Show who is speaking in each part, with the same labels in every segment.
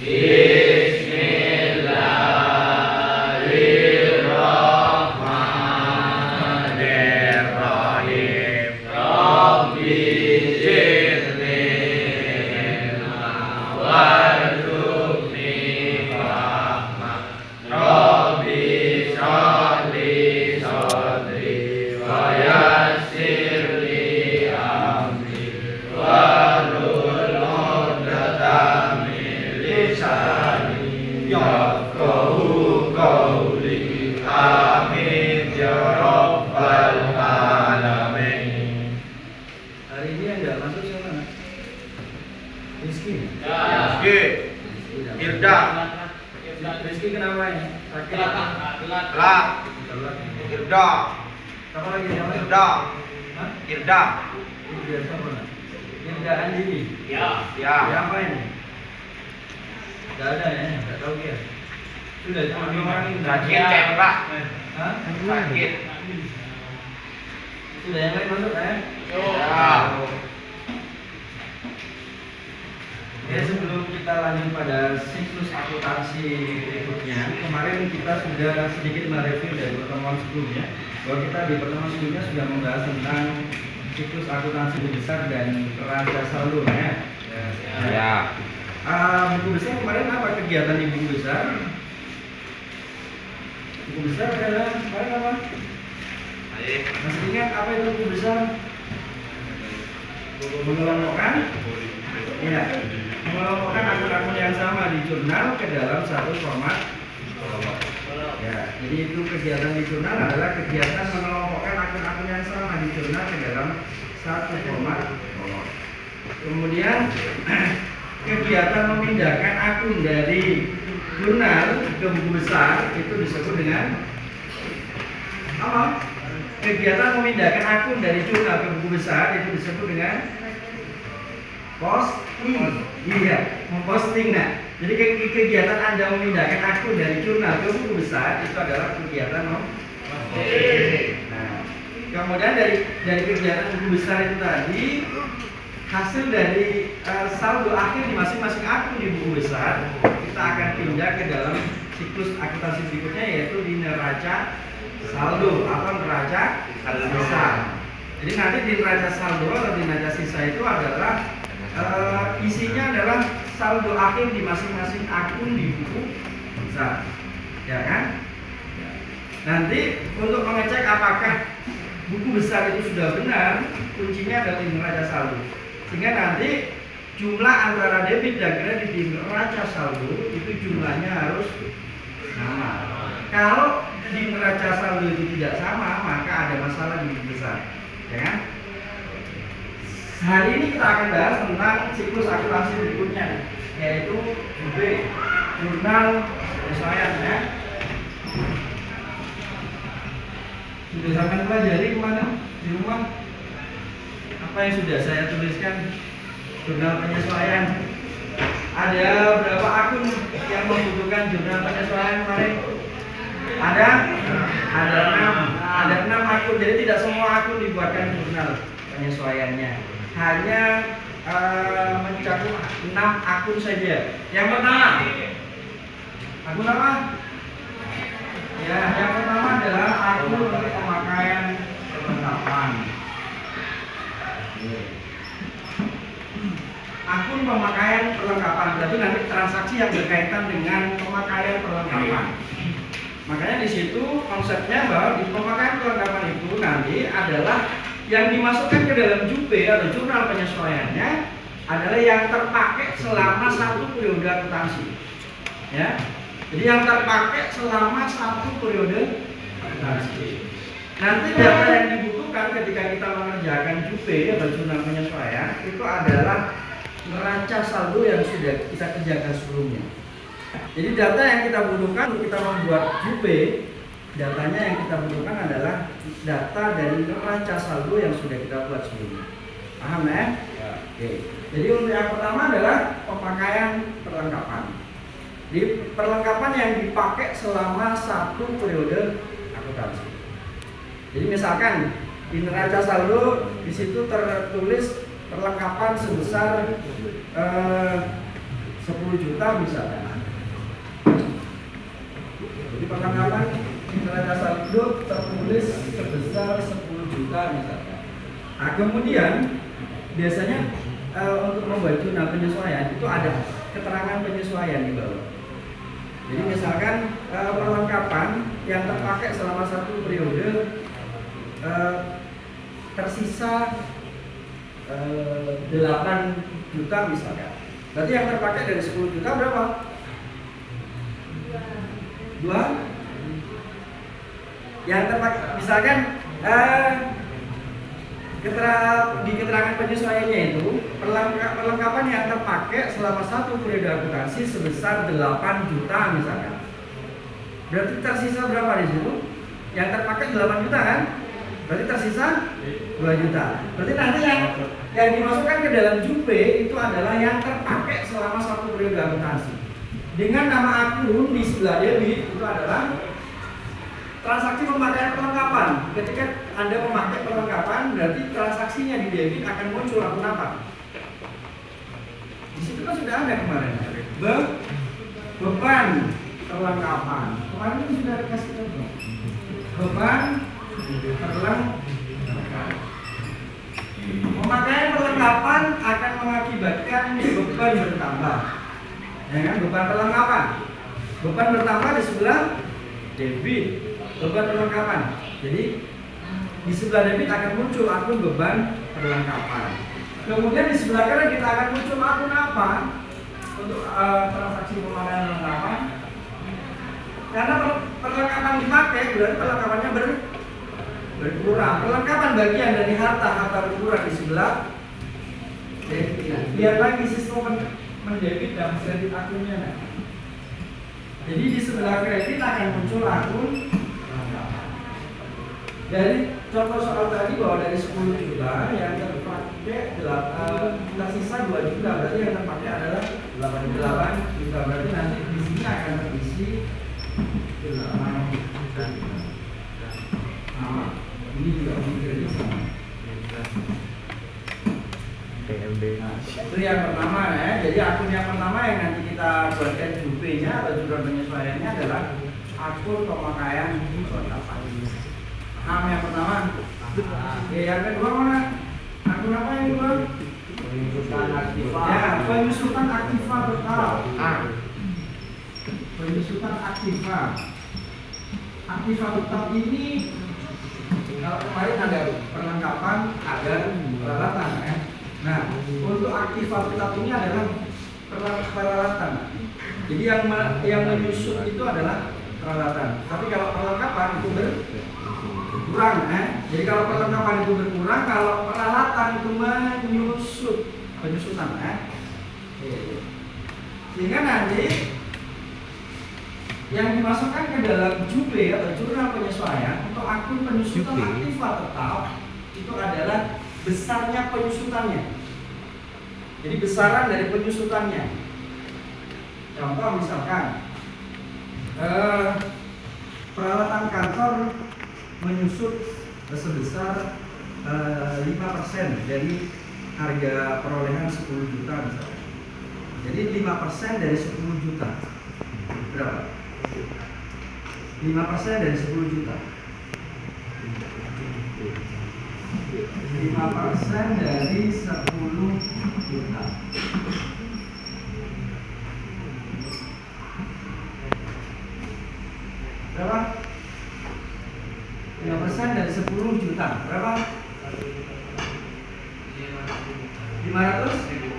Speaker 1: Bismillahirrahmanirrahim. Rabbi zidni warzuqni fahma. Rabbi shrah li sadri wa yassir li amri wahlul 'uqdatam min lisani yafqahu qawli. Amin ya rabbal alamin.
Speaker 2: Hari ini yang nggak masuk siapa? Rizky.
Speaker 1: Rizky. Irda.
Speaker 2: Rizky kenapa ini? Sakit.
Speaker 1: Telat. Irda.
Speaker 2: Apa lagi namanya?
Speaker 1: Irda.
Speaker 2: Hah?
Speaker 1: Irda.
Speaker 2: Irda siapa? Irda Andini.
Speaker 1: Ya.
Speaker 2: Siapa ini? Gak ada ya? Gak tahu dia. Sudah cuma dua orang ini.
Speaker 1: Sakit tembak.
Speaker 2: Hah?
Speaker 1: Sakit.
Speaker 2: Sudah yang lain masuk ya?
Speaker 1: Ya.
Speaker 2: Ya, sebelum kita lanjut pada siklus akuntansi berikutnya, kemarin kita sudah sedikit mereview dari pertemuan sebelumnya, bahwa kita di pertemuan sebelumnya sudah membahas tentang siklus akuntansi buku besar dan neraca saldo ya.
Speaker 1: Ya.
Speaker 2: Buku besar kemarin apa kegiatan di buku besar? Buku besar adalah kemarin apa? Masih ingat apa itu buku besar? Mengelompokkan? Iya. Mengelompokkan akun-akun yang sama di jurnal ke dalam satu format. Ya, jadi itu kegiatan di jurnal adalah kegiatan mengelompokkan akun-akun yang sama di jurnal ke dalam satu format. Kemudian kegiatan memindahkan akun dari jurnal ke buku besar itu disebut dengan apa? Kegiatan memindahkan akun dari jurnal ke buku besar itu disebut dengan posting. Iya, memposting. Nah, jadi kegiatan Anda memindahkan akun dari jurnal ke buku besar itu adalah kegiatan memposting. Nah, kemudian dari kegiatan buku besar itu tadi, hasil dari saldo akhir di masing-masing akun di buku besar kita akan pindah ke dalam siklus akuntansi berikutnya, yaitu di neraca saldo atau neraca sisa. Jadi nanti di neraca saldo atau di neraca sisa itu adalah isinya adalah saldo akhir di masing-masing akun di buku besar, ya kan? Nanti untuk mengecek apakah buku besar itu sudah benar, kuncinya adalah di neraca saldo. Sehingga nanti jumlah antara debit dan kredit di neraca saldo itu jumlahnya harus sama. Kalau di neraca saldo itu tidak sama, maka ada masalah di buku besar, ya kan? Hari ini kita akan bahas tentang siklus akuntansi berikutnya, yaitu JB, jurnal penyesuaian ya. Sudah sampai pelajari kemana di rumah? Apa yang sudah saya tuliskan? Jurnal penyesuaian. Ada berapa akun yang membutuhkan jurnal penyesuaian kemarin? Ada 6 akun. Jadi tidak semua akun dibuatkan jurnal penyesuaiannya. Hanya mencakup 6 akun saja. Yang pertama, akun apa? Ya, yang pertama adalah akun untuk pemakaian perlengkapan. Akun pemakaian perlengkapan berarti nanti transaksi yang berkaitan dengan pemakaian perlengkapan. Makanya di situ konsepnya bahwa di pemakaian perlengkapan itu nanti adalah yang dimasukkan ke dalam JUP atau jurnal penyesuaiannya adalah yang terpakai selama satu periode akuntansi. Ya, jadi yang terpakai selama satu periode akuntansi. Nanti data yang dibutuhkan ketika kita mengerjakan JUP atau jurnal penyesuaian itu adalah neraca saldo yang sudah kita kerjakan sebelumnya. Jadi data yang kita butuhkan untuk kita membuat JUP, datanya yang kita butuhkan adalah data dari neraca saldo yang sudah kita buat sebelumnya. Paham ya? Oke. Jadi untuk yang pertama adalah pemakaian perlengkapan. Di perlengkapan yang dipakai selama satu periode akuntansi. Jadi misalkan di neraca saldo di situ tertulis perlengkapan sebesar 10 juta misalnya. Jadi perlengkapan nilai dasar hidup tertulis sebesar 10 juta misalnya. Nah, kemudian biasanya untuk membuat jurnal penyesuaian itu ada keterangan penyesuaian di bawah. Jadi misalkan perlengkapan yang terpakai selama satu periode tersisa 8 juta misalkan. Berarti yang terpakai dari 10 juta berapa? 2. Yang terpakai misalkan di keterangan penyesuaiannya itu perlengkapan yang terpakai selama satu periode akuntansi sebesar 8 juta misalkan. Berarti tersisa berapa di situ? Yang terpakai 8 juta kan? Berarti tersisa 2 juta. Berarti nanti yang dimasukkan ke dalam JUP itu adalah yang terpakai selama satu periode akuntansi. Dengan nama akun di sebelah debit itu adalah transaksi pemakaian perlengkapan. Ketika Anda memakai perlengkapan, berarti transaksinya di debit akan muncul akun apa? Di situ kan sudah ada kemarin. Beban perlengkapan. Kemarin itu sudah dikasih contoh. Beban perlengkapan. Pemakaian perlengkapan akan mengakibatkan beban bertambah. Ya kan? Beban perlengkapan. Beban bertambah di sebelah debit. Beban perlengkapan. Jadi di sebelah debit akan muncul akun beban perlengkapan. Kemudian di sebelah kanan kita akan muncul akun apa untuk transaksi pemakaian perlengkapan. Karena perlengkapan dipakai berarti perlengkapannya berkurang. Perlengkapan bagian dari harta berkurang di sebelah debit. Lihat lagi sistem mendebit dan kredit akunnya. Jadi di sebelah kredit akan muncul akun. Dari contoh soal tadi bahwa dari 10 juta yang terpakai tersisa 2 juta, berarti yang terpakai adalah 8 juta. Berarti nanti di sini akan terisi 8 juta. Nah, ini juga kredit sama. Nah, itu yang pertama ya. Jadi akun yang pertama yang nanti kita buatkan JUP-nya atau jurnal penyesuaiannya adalah akun pemakaian perlengkapan. Paham yang pertama? Yang kedua mana? Akun apa yang kedua? Penyusutan aktiva. Ya, penyusutan aktiva total. Penyusutan aktiva. Aktiva total ini kalau kemarin ada perlengkapan, ada peralatan ya. Nah, untuk aktiva total ini adalah peralatan. Jadi yang menyusut itu adalah peralatan. Tapi kalau perlengkapan itu berkurang Jadi kalau perlengkapan itu berkurang, kalau peralatan itu menyusut, penyusutan Sehingga nanti yang dimasukkan ke dalam JUP atau jurnal penyesuaian untuk akun penyusutan aktiva tetap itu adalah besarnya penyusutannya. Jadi besaran dari penyusutannya. Contoh misalkan peralatan kantor menyusut sebesar 5% dari harga perolehan 10 juta misalnya. Jadi 5% dari 10 juta berapa? 5% dari 10 juta 5% dari 10 juta berapa? 5% dari 10 juta berapa? 500 ribu.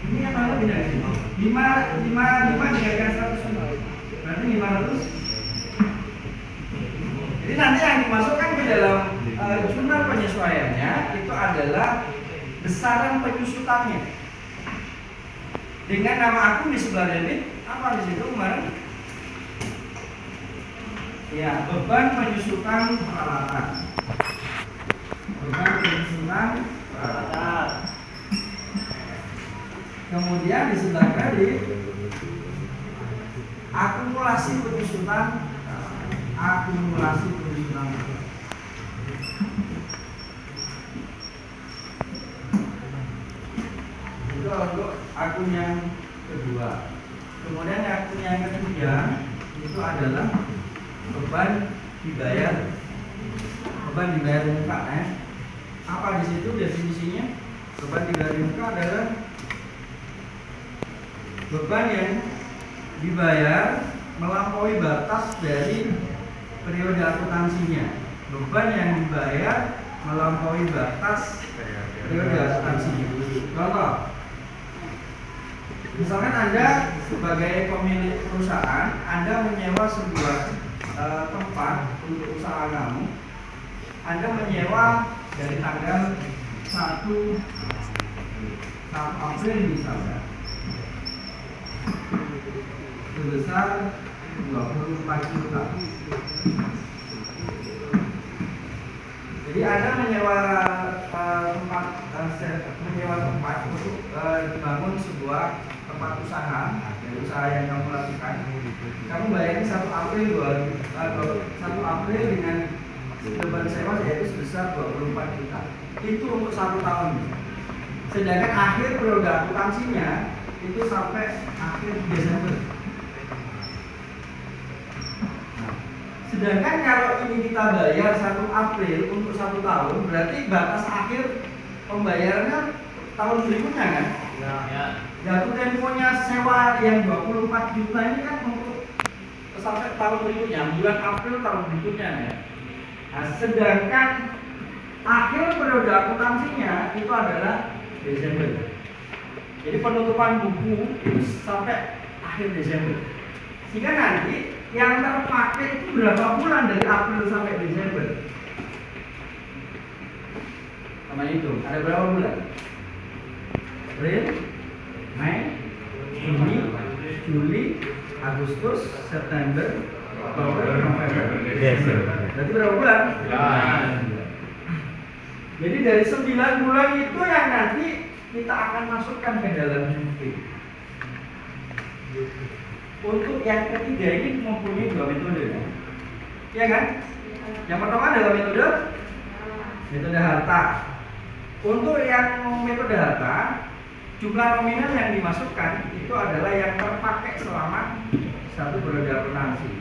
Speaker 2: Ini kan mana beda sih? 5 dikalikan 100 berarti 500. Jadi nanti yang dimasukkan ke dalam jurnal penyesuaiannya itu adalah besaran penyusutannya dengan nama akun di sebelah debit. Apa di situ kemarin? Ya, beban penyusutan peralatan. Beban penyusutan peralatan. Kemudian di sebelah kredit akumulasi penyusutan Itu untuk akun yang kedua. Kemudian akun yang ketiga itu adalah beban dibayar muka. Apa di situ definisinya? Beban dibayar muka adalah beban yang dibayar melampaui batas dari periode akuntansinya. Beban yang dibayar melampaui batas periode akuntansinya. Contoh, misalkan Anda sebagai pemilik perusahaan, Anda menyewa sebuah tempat untuk usaha kamu. Anda menyewa dari tanggal 1 April misalnya sebesar 24 juta. Jadi Anda menyewa tempat untuk dibangun sebuah tempat usaha, dari usaha yang kamu lakukan. Kamu bayarnya 1 April dengan beban sewa yaitu sebesar 24 juta. Itu untuk 1 tahun. Sedangkan akhir periode akuntansinya itu sampai akhir Desember. Sedangkan kalau ini kita bayar 1 April untuk 1 tahun, berarti batas akhir pembayarannya tahun berikutnya kan?
Speaker 1: Ya.
Speaker 2: Jatuh temponya sewa yang 24 juta ini kan untuk sampai tahun berikutnya, bulan April tahun berikutnya ya. Nah, sedangkan akhir periode akuntansinya itu adalah Desember. Jadi penutupan buku itu sampai akhir Desember. Sehingga nanti yang terpakai itu berapa bulan dari April sampai Desember? Sama itu, ada berapa bulan? April, Mei, Juni, Juli, Agustus, September, Oktober, November, Desember. Berarti berapa bulan? Jadi dari 9 bulan itu yang nanti kita akan masukkan ke dalam jumlah. Untuk yang ketiga ini mempunyai 2 metode, ya kan? Yang pertama adalah metode harta. Untuk yang metode harta, jumlah nominal yang dimasukkan itu adalah yang terpakai selama 1 periode akuntansi.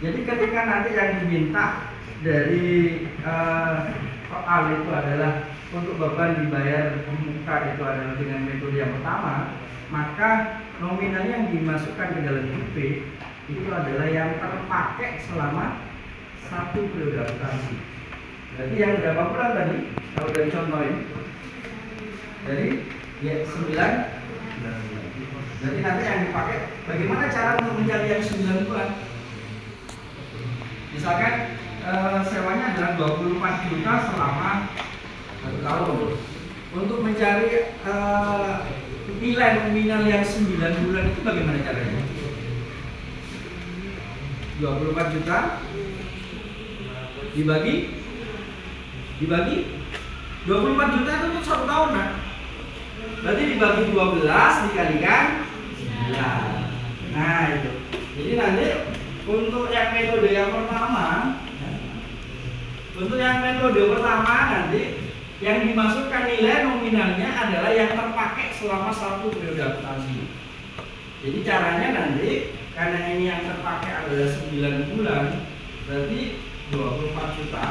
Speaker 2: Jadi ketika nanti yang diminta dari soal itu adalah untuk beban dibayar muka itu adalah dengan metode yang pertama, maka nominal yang dimasukkan ke dalam JP itu adalah yang terpakai selama 1 periode akuntansi. Berarti yang berapa bulan tadi? Kalau dari contoh ini, dari ya 9. Berarti nanti yang dipakai, bagaimana cara untuk mencari yang 9 bulan? Misalkan sewanya adalah 24 juta selama 1 tahun. Untuk mencari nilai nominal yang 9 bulan itu bagaimana caranya? 24 juta dibagi 24 juta itu untuk 1 tahun kan? Berarti dibagi 12 dikalikan 9. Nah itu. Jadi nanti untuk yang metode yang pertama, nanti yang dimasukkan nilai nominalnya adalah yang terpakai selama 1 periode akuntansi. Jadi caranya nanti karena ini yang terpakai adalah 9 bulan, berarti 24 juta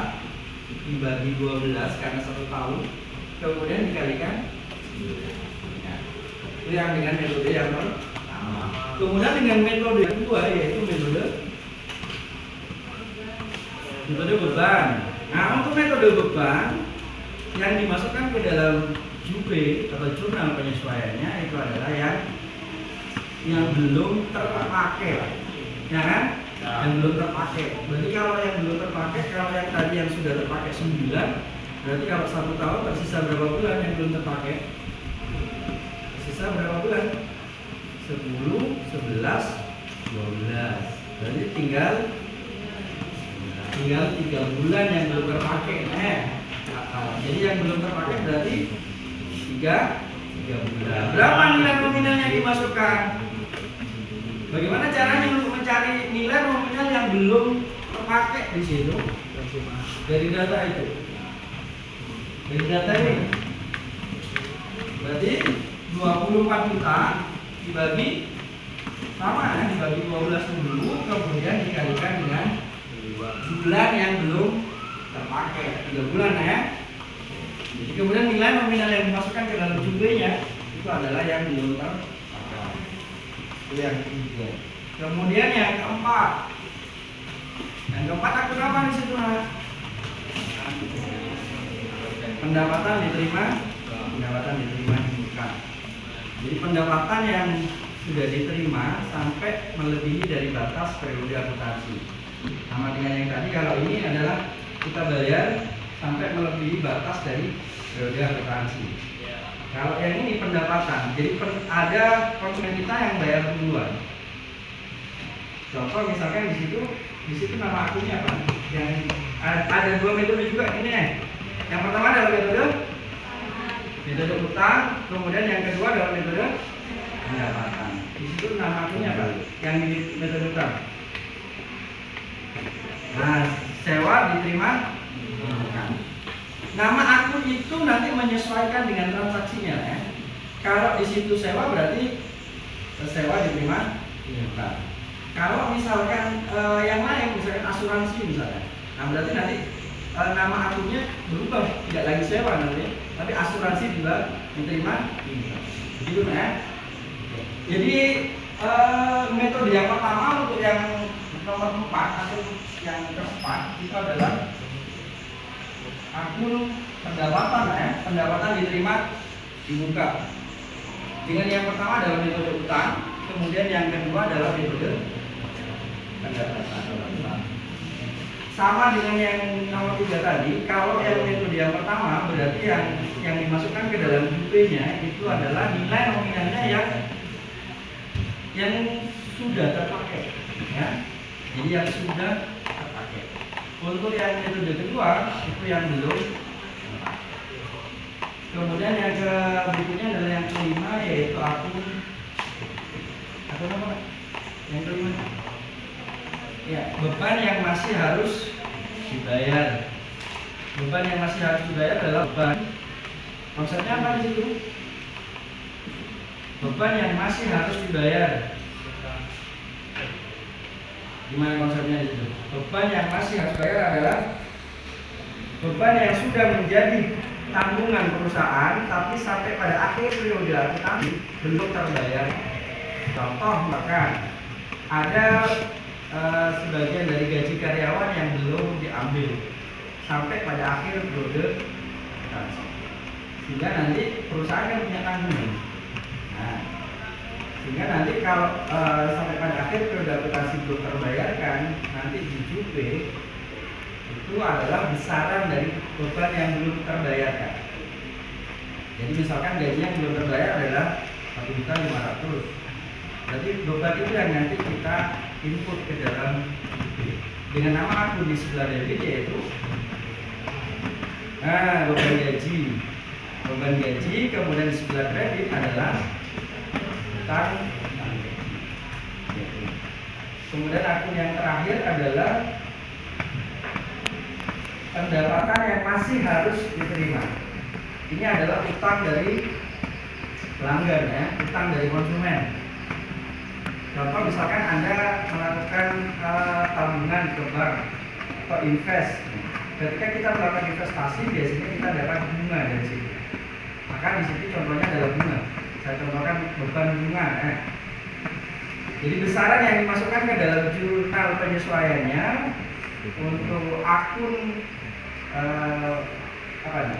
Speaker 2: dibagi 12 karena 1 tahun, kemudian dikalikan 9. Ya. Itu yang dengan metode yang pertama. Kemudian dengan metode yang kedua yaitu metode beban. Nah, untuk metode beban yang dimasukkan ke dalam JUP atau jurnal penyesuaiannya itu adalah yang belum terpakai, ya kan? Yang belum terpakai. Berarti kalau yang belum terpakai, kalau yang tadi yang sudah terpakai 9, berarti kalau 1 tahun tersisa berapa bulan yang belum terpakai? Tersisa berapa bulan? 10, 11, 12. Berarti tinggal 3 bulan yang belum terpakai. Jadi yang belum terpakai berarti 3 bulan. Berapa nilai nominal yang dimasukkan? Bagaimana caranya untuk mencari nilai nominal yang belum terpakai di situ? Dari data itu. Dari data ini. Berarti 20 24 juta dibagi sama ya, dibagi 12 dulu, kemudian dikalikan dengan bulan yang belum terpakai 3 bulan ya. Jadi kemudian nilai nominal yang dimasukkan ke dalam jumlahnya itu adalah yang belum terpakai. Itu yang ketiga. Kemudian yang keempat. Yang keempat akun apa di situ? Pendapatan diterima bukan. Jadi pendapatan yang sudah diterima sampai melebihi dari batas periode akuntansi. Sama dengan yang tadi, kalau ini adalah kita bayar sampai melebihi batas dari periode akuntansi. Kalau yang ini pendapatan, jadi ada konsumen kita yang bayar duluan. Contoh misalkan di situ nama akunnya apa? Yang ada dua metode juga ini nih. Yang pertama adalah metode utang, kemudian yang kedua adalah metode pendapatan. Di situ nama akunnya apa? Yang di metode utang. Nah, sewa diterima bukan. Nama akun itu nanti menyesuaikan dengan transaksinya ya. Kalau di situ sewa berarti sewa diterima bukan. Kalau misalkan yang lain, misalkan asuransi misalnya, nah berarti nanti nama akunnya berubah, tidak lagi sewa nanti, tapi asuransi juga diterima. Begitu ya. Jadi metode yang pertama untuk yang nomor 4 atau yang keempat itu adalah akun pendapatan ya, pendapatan diterima di muka. Dengan yang pertama adalah metode utang, kemudian yang kedua adalah metode pendapatan. Sama dengan yang nomor 3 tadi, kalau yang metode yang pertama berarti yang dimasukkan ke dalam UP-nya itu adalah nilai nominalnya yang sudah terpakai ya. Jadi yang sudah terpakai. Untuk yang metode kedua itu yang belum. Kemudian yang berikutnya adalah yang kelima, yaitu akun apa? Yang kelima. Ya, beban yang masih harus dibayar. Beban yang masih harus dibayar adalah beban. Konsepnya apa di situ? Beban yang masih harus dibayar. Gimana konsepnya itu? Beban yang masih harus dibayar adalah beban yang sudah menjadi tanggungan perusahaan, tapi sampai pada akhir periode akuntansi belum terbayar. Contoh, bahkan ada sebagian dari gaji karyawan yang belum diambil sampai pada akhir periode akuntansi, sehingga nanti perusahaan kan punya tanggungan. Nah, sehingga nanti kalau sampai pada akhir periode akuntansi belum terbayarkan, nanti di JUP itu adalah besaran dari beban yang belum terbayarkan. Jadi misalkan gaji yang belum terbayar adalah 1.500.000. Berarti beban itu yang nanti kita input ke dalam JUP dengan nama akun di sebelah debit, yaitu beban gaji. Beban gaji, kemudian di sebelah kredit adalah utang gaji. Kemudian akun yang terakhir adalah pendapatan yang masih harus diterima. Ini adalah utang dari pelanggan ya, utang dari konsumen. Contoh misalkan Anda melakukan tabungan ke bank atau invest. Ketika kita melakukan investasi, biasanya kita dapat bunga dari situ. Maka di situ contohnya adalah bunga. Saya contohkan beban bunga. Jadi besaran yang dimasukkan ke dalam jurnal penyesuaiannya untuk akun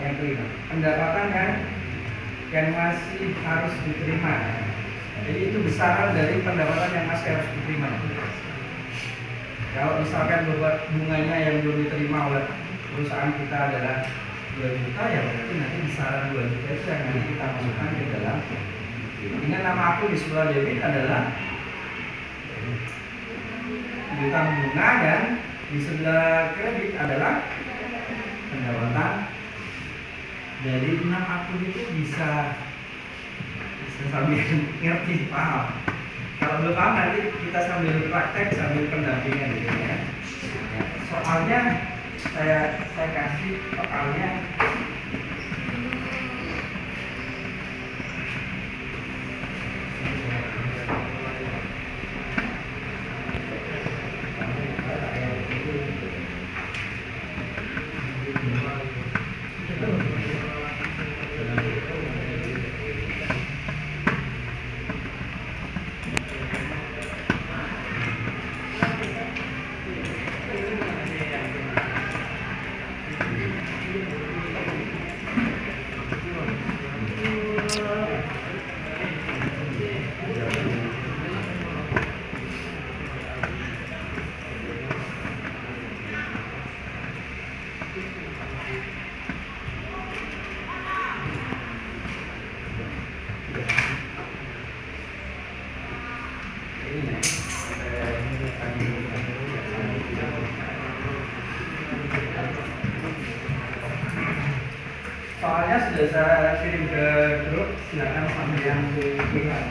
Speaker 2: yang kelima, pendapatan yang masih harus diterima. Jadi itu besaran dari pendapatan yang masih harus diterima. Kalau misalkan beban bunganya yang belum diterima oleh perusahaan kita adalah 2 juta, ya berarti nanti besaran 2 juta itu yang nanti kita masukkan ke dalam. Dengan nama akun di sebelah debit adalah utang bunga, dan di sebelah kredit adalah pendapatan. Dari 6 akun itu bisa sambil ngerti, paham. Kalau belum paham nanti kita sambil praktek, sambil pendampingan gitu ya. Soalnya saya kasih soalnya. bisa kirim ke grup, silakan sampai yang bilang.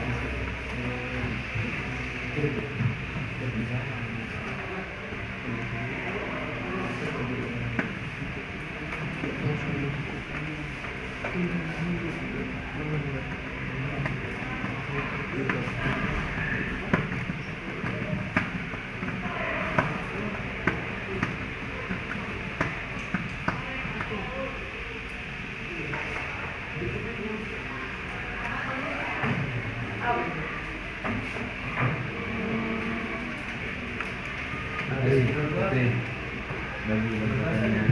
Speaker 3: Bagi bagiannya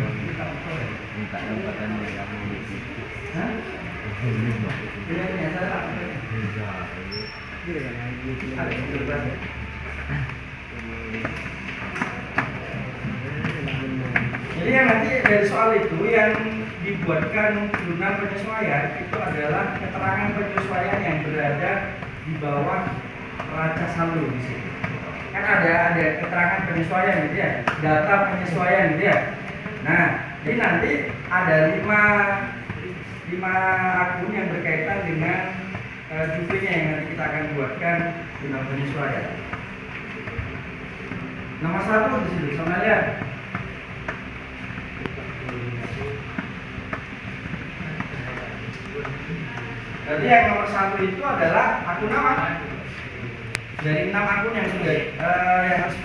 Speaker 3: minta dampatannya yang
Speaker 2: Hah? Pilihnya salah. Ada kebetulan. Jadi yang nanti dari soal itu yang dibuatkan jurnal penyesuaian itu adalah keterangan penyesuaian yang berada di bawah raca saldo di sini. Kan ada keterangan penyesuaian gitu ya, data penyesuaian gitu ya. Nah, jadi nanti ada lima akun yang berkaitan dengan juvenya yang nanti kita akan buatkan jurnal penyesuaian. Nomor 1 di sini, sama lihat. Jadi yang nomor 1 itu adalah akun apa? Dari 6 akun yang sudah yang harus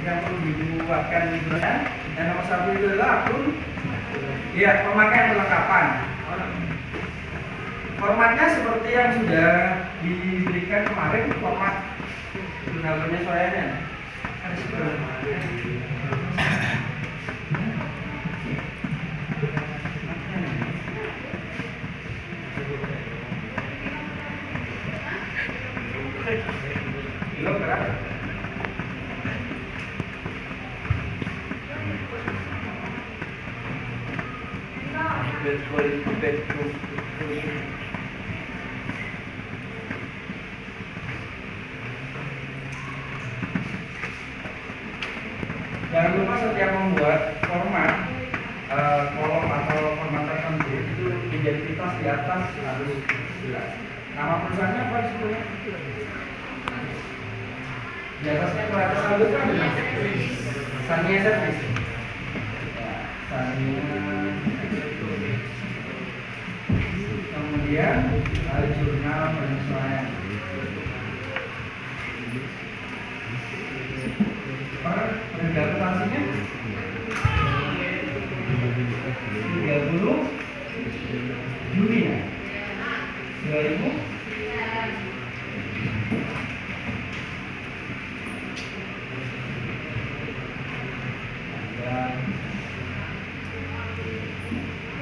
Speaker 2: yang perlu dibuatkan jurnalnya. Dan nomor 1 itu adalah akun pemakaian perlengkapan. Formatnya seperti yang sudah diberikan kemarin, format jurnal penyesuaiannya. Belum gerak. Jangan lupa setiap membuat format kolom atau format tertentu itu identitas di atas harus jelas. Nama perusahaannya apa sebetulnya? Di atasnya raca saldo kan ada Sania Service. Sania. Kemudian ada jurnal penyesuaian. Pendapatannya 30 Juni ya? 2000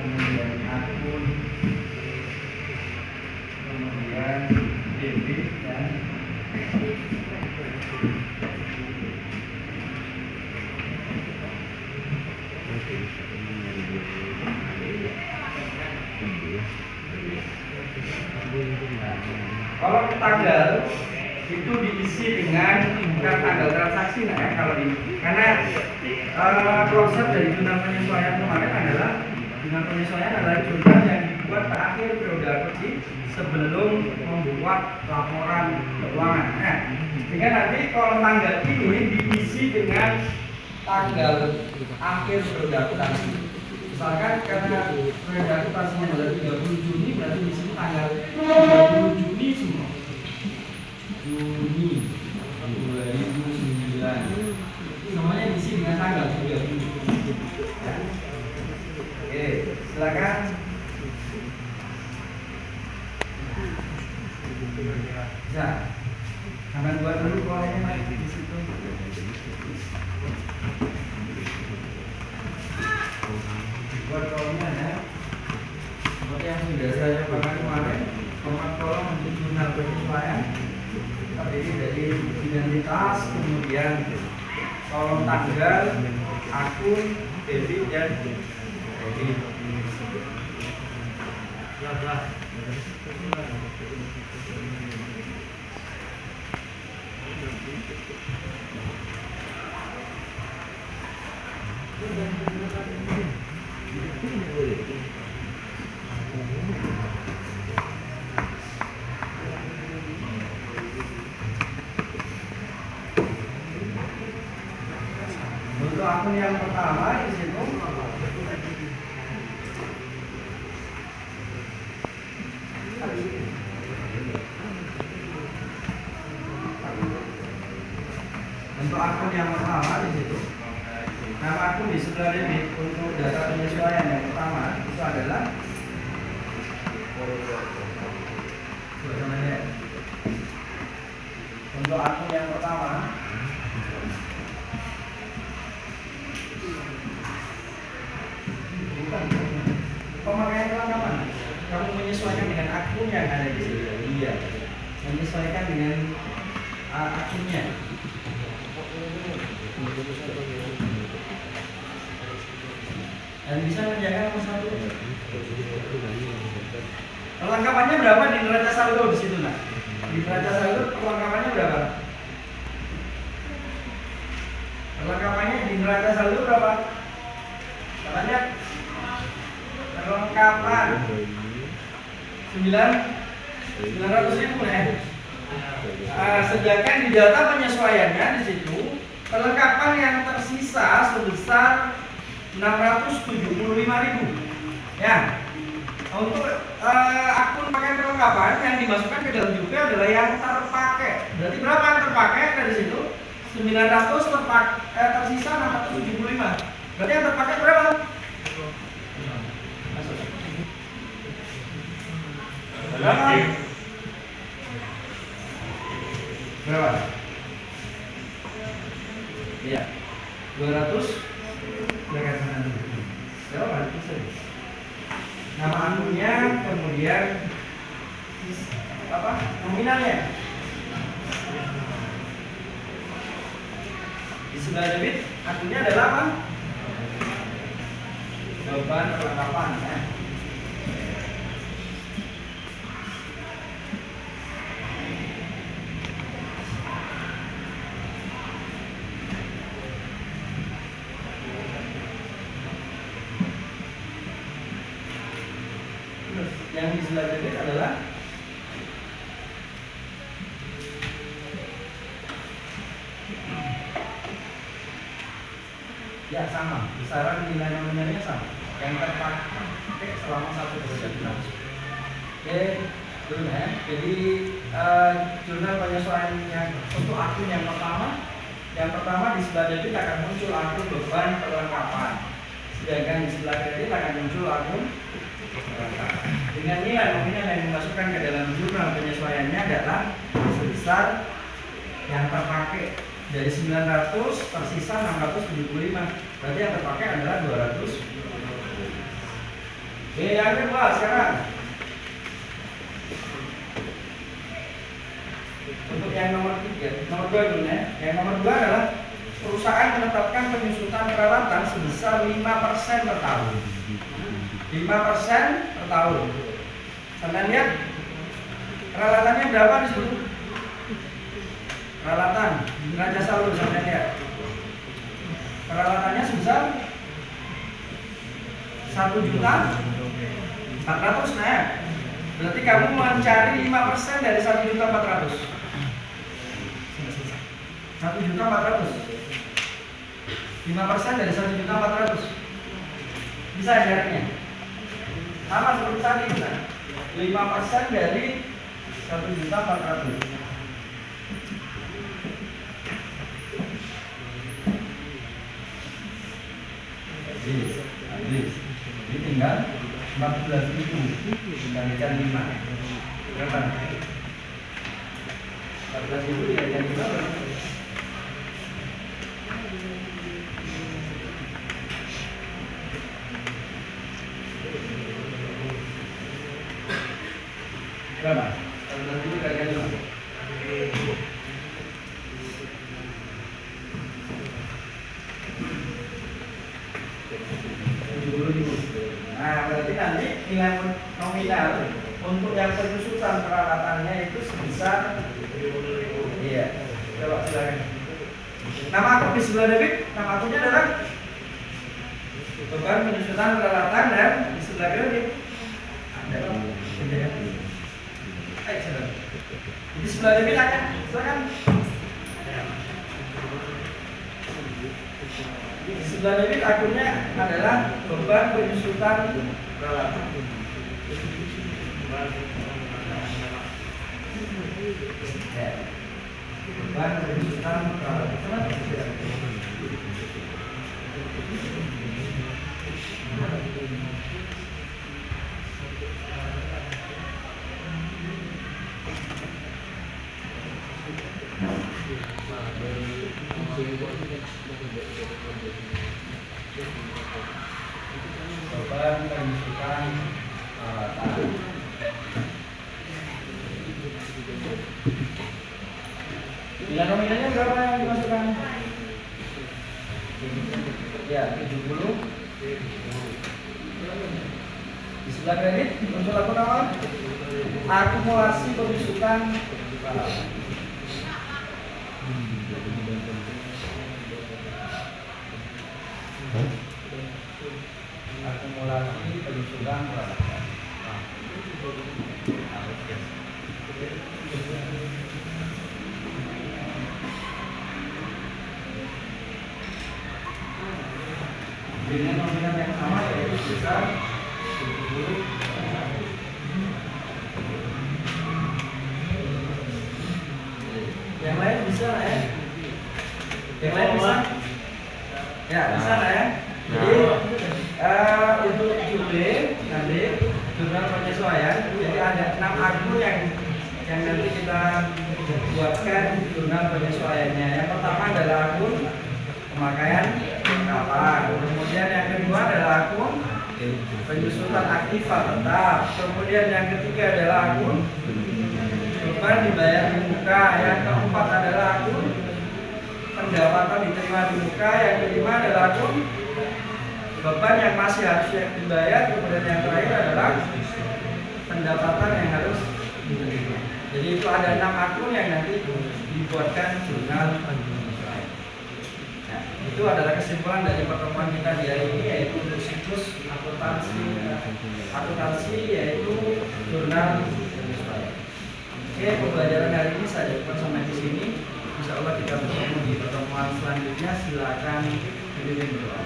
Speaker 2: kemudian akun, kemudian debit dan kalau tanggal itu diisi dengan bukan tanggal transaksi nah ya kalau ini karena konsep dari jurnal penyesuaian kemarin adalah jurnal penyesuaian adalah jurnal yang dibuat terakhir periode akuntansi sebelum membuat laporan keuangan. Nah, sehingga nanti kolom tanggal ini diisi dengan tanggal akhir periode akuntansi. Misalkan karena periode akuntansinya adalah 30 Juni berarti di sini tanggal 30 Juni semua. Juni 2009 semuanya diisi dengan tanggal 30 ya. Oke, silakan. Bisa akan buat dulu kolomnya di situ. Buat kolomnya ya seperti yang sudah saya pakai kemarin, format kolom untuk jurnal penyesuaian terdiri dari identitas, kemudian kolom tanggal, akun, debit dan kredit. Untuk akun yang pertama di situ nama akun di sebelah debit untuk data penyesuaian yang pertama itu adalah untuk akun yang pertama bukan pemakaian kelengkapan. Kamu menyesuaikan dengan akun yang ada di sini. Iya, menyesuaikan dengan akunnya. Dan bisa menjaga nomor satu. Perlengkapannya berapa di neraca saldo di situ, nak? Di neraca saldo perlengkapannya berapa? Perlengkapannya di neraca saldo berapa? Kita lihat. Perlengkapan 900.000 ya. Sedangkan di data penyesuaiannya di situ perlengkapan yang tersisa sebesar 675.000 ya. Untuk akun pakai perlengkapan yang dimasukkan ke dalam juga adalah yang terpakai. Berarti berapa yang terpakai dari situ? 900 tersisa 675. Berarti yang terpakai berapa? Berapa? Berapa? Iya. 200 berapa? Nama akunnya, kemudian apa? Nominalnya. Di sebelah debit akunnya adalah apa? Beban perlengkapan ya. Yang di sebelah debit adalah ya sama, besaran nilai nominalnya sama, yang terpakai selama 1 bulan. Oke, dulu ya. Jadi jurnal penyesuaian yang untuk akun yang pertama di sebelah debit akan muncul akun beban perlengkapan, sedangkan di sebelah kredit akan muncul akun dengan nilai nominal yang dimasukkan ke dalam jurnal penyesuaiannya adalah sebesar yang terpakai dari 900 tersisa 675. Berarti yang terpakai adalah 200. Oke, yang kedua sekarang untuk yang nomor 2 dulu ya. Yang nomor 2 adalah perusahaan menetapkan penyusutan peralatan sebesar 5% per tahun. 5% per tahun. Sampai lihat peralatannya berapa di situ? Peralatan neraca saldo sampai lihat. Peralatannya sebesar 1.400.000 nah ya. Berarti kamu mencari 5% dari 1.400.000. 1.400.000. 5% dari 1.400.000. Bisa caranya. Sama seperti tadi kan. 5% dari 1.400.000. Habis. Jadi tinggal 14.000 dikalikan 5. Berapa? 14.000 dikalikan 5 berapa? Berapa? 14.000 dikalikan 5. Nah, berarti nanti nilai nominal untuk yang penyusutan peralatannya itu sebesar iya. Coba silakan. Nama akun di sebelah debit, nama akunnya adalah beban penyusutan peralatan dan di sebelah kredit Di sebelah ini akan silakan. Di sebelah ini akunnya adalah beban penyusutan peralatan. Beban penyusutan peralatan. Beban penyusutan peralatan. Nilai nominalnya berapa yang dimasukkan? Ya, 70. Di sebelah kredit untuk akun awal akumulasi penyusutan peralatan. Akumulasi penyusutan peralatan. Dengan nominal yang sama yaitu sebesar 70. Yang lain bisa lah ya? Yang lain bisa? Ya bisa lah ya? Jadi untuk jumlah nanti jurnal penyesuaian, jadi ada 6 akun yang nanti kita buatkan jurnal penyesuaiannya. Yang pertama adalah akun pemakaian kapal, kemudian yang kedua adalah akun penyusutan aktiva tetap, kemudian yang ketiga adalah akun beban dibayar di muka, yang keempat adalah akun pendapatan diterima di muka, yang kelima adalah akun beban yang masih harus dibayar, kemudian yang terakhir adalah pendapatan yang harus diterima. Jadi itu ada 6 akun yang nanti dibuatkan jurnal. Nah, itu adalah kesimpulan dari pertemuan kita di hari ini, yaitu untuk siklus akuntansi yaitu jurnal. Oke, pembelajaran hari ini saya cukupkan sampai di sini. Insya Allah kita bertemu di pertemuan selanjutnya. Silakan pilih berdoa.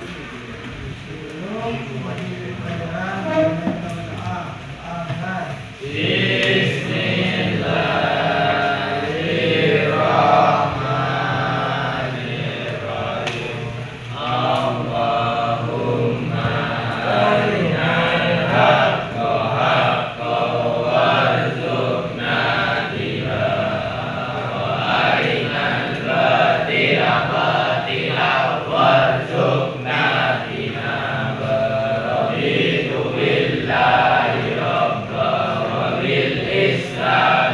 Speaker 1: Islam